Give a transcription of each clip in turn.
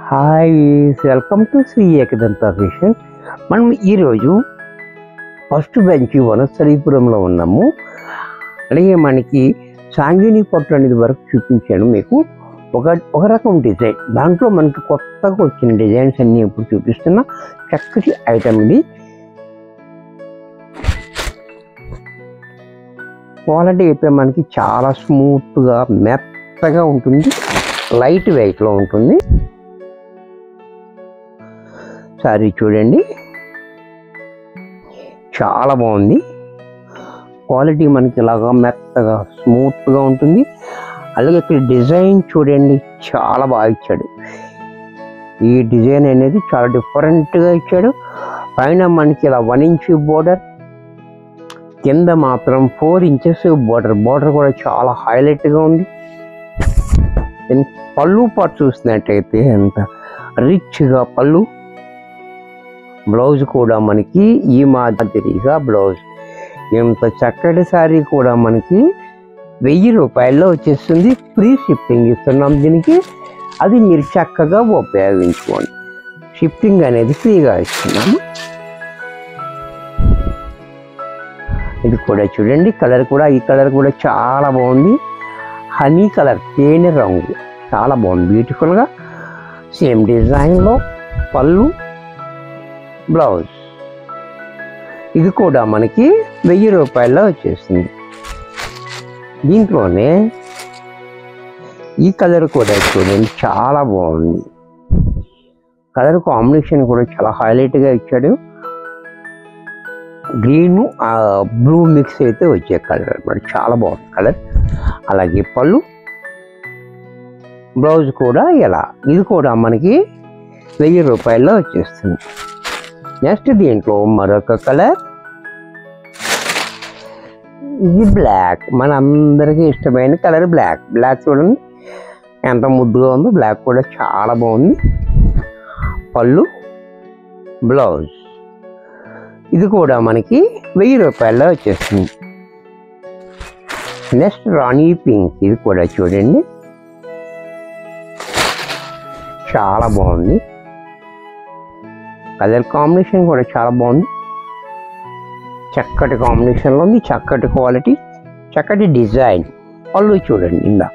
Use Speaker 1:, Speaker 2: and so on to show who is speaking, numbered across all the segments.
Speaker 1: Hi, welcome to Shri Ekadanta fashion. మనం ఈరోజు first bench వనస్థలీపురంలో ఉన్నాము. అలాగే మనకి సాంగిని పట్టు అనేది వరకు చూపించాను మీకు. ఒక రకం డిజైన్, దాంట్లో మనకి కొత్తగా వచ్చిన డిజైన్స్ అన్నీ ఇప్పుడు చూపిస్తున్నా. చక్కటి ఐటమ్ ఇది. క్వాలిటీ అయితే మనకి చాలా స్మూత్గా మెత్తగా ఉంటుంది, లైట్ వెయిట్లో ఉంటుంది. సారీ చూడండి, చాలా బాగుంది. క్వాలిటీ మనకి ఇలాగా మెత్తగా స్మూత్గా ఉంటుంది. అలాగే ఇక్కడ డిజైన్ చూడండి, చాలా బాగా ఇచ్చాడు. ఈ డిజైన్ అనేది చాలా డిఫరెంట్గా ఇచ్చాడు. పైన మనకి ఇలా 1 ఇంచ్ బోర్డర్, కింద మాత్రం 4 ఇంచెస్ బోర్డర్ కూడా చాలా హైలైట్గా ఉంది. పళ్ళు పాటు చూసినట్టయితే ఎంత రిచ్గా పళ్ళు. బ్లౌజ్ కూడా మనకి ఈ మాదిరిగా బ్లౌజ్. ఇంత చక్కటి శారీ కూడా మనకి 1000 రూపాయల్లో వచ్చేస్తుంది. ఫ్రీ షిప్పింగ్ ఇస్తున్నాం దీనికి. అది మీరు చక్కగా ఉపయోగించుకోండి. షిప్పింగ్ అనేది ఫ్రీగా ఇస్తున్నాము. ఇది కూడా చూడండి, కలర్ కూడా, ఈ కలర్ కూడా చాలా బాగుంది. హనీ కలర్, తేనె రంగు, చాలా బాగుంది, బ్యూటిఫుల్గా. సేమ్ డిజైన్లో పళ్ళు, బ్లౌజ్. ఇది కూడా మనకి 1000 రూపాయల్లో వచ్చేస్తుంది. దీంట్లోనే ఈ కలర్ కూడా చూడండి, చాలా బాగుంది. కలర్ కాంబినేషన్ కూడా చాలా హైలైట్గా ఇచ్చాడు. గ్రీను బ్లూ మిక్స్ అయితే వచ్చే కలర్ అనమాట, చాలా బాగుంది కలర్. అలాగే పళ్ళు, బ్లౌజ్ కూడా ఇలా. ఇది కూడా మనకి 1000 రూపాయల్లో వచ్చేస్తుంది. నెక్స్ట్ దీంట్లో మరొక కలర్, ఇది బ్లాక్. మన అందరికీ ఇష్టమైన కలర్ బ్లాక్ చూడండి ఎంత ముద్దుగా ఉందో. బ్లాక్ కూడా చాలా బాగుంది. పళ్ళు, బ్లౌజ్. ఇది కూడా మనకి 1000 రూపాయల్లో వచ్చేస్తుంది. నెక్స్ట్ రాణి పింక్, ఇది కూడా చూడండి చాలా బాగుంది. కలర్ కాంబినేషన్ కూడా చాలా బాగుంది. చక్కటి కాంబినేషన్లో ఉంది, చక్కటి క్వాలిటీ, చక్కటి డిజైన్. పళ్ళు చూడండి,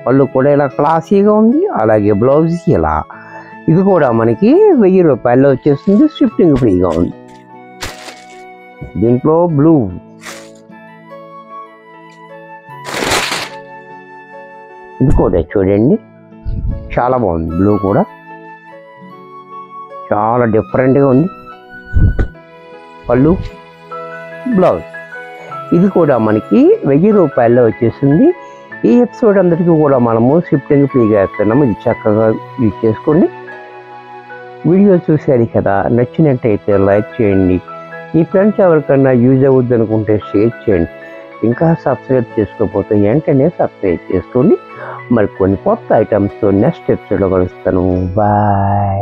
Speaker 1: పళ్ళు కూడా ఇలా క్లాసీగా ఉంది. అలాగే బ్లౌజ్ ఇలా. ఇది కూడా మనకి 1000 రూపాయల్లో వచ్చేస్తుంది. షిప్పింగ్ ఫ్రీగా ఉంది. దీంట్లో బ్లూ, ఇది కూడా చూడండి చాలా బాగుంది. బ్లూ కూడా చాలా డిఫరెంట్గా ఉంది. పళ్ళు, బ్లౌజ్. ఇది కూడా మనకి 1000 రూపాయల్లో వచ్చేసింది. ఈ ఎపిసోడ్ అందరికీ కూడా మనము షిప్పింగ్ ఫ్రీగా ఇస్తున్నాము. ఇది చక్కగా యూజ్ చేసుకోండి. వీడియో చూసేది కదా, నచ్చినట్టయితే లైక్ చేయండి. మీ ఫ్రెండ్స్ ఎవరికన్నా యూజ్ అవుద్ది అనుకుంటే షేర్ చేయండి. ఇంకా సబ్స్క్రైబ్ చేసుకోకపోతే వెంటనే సబ్స్క్రైబ్ చేసుకోండి. మరి కొన్ని కొత్త ఐటమ్స్తో నెక్స్ట్ ఎపిసోడ్లో కలుస్తాను. బాయ్.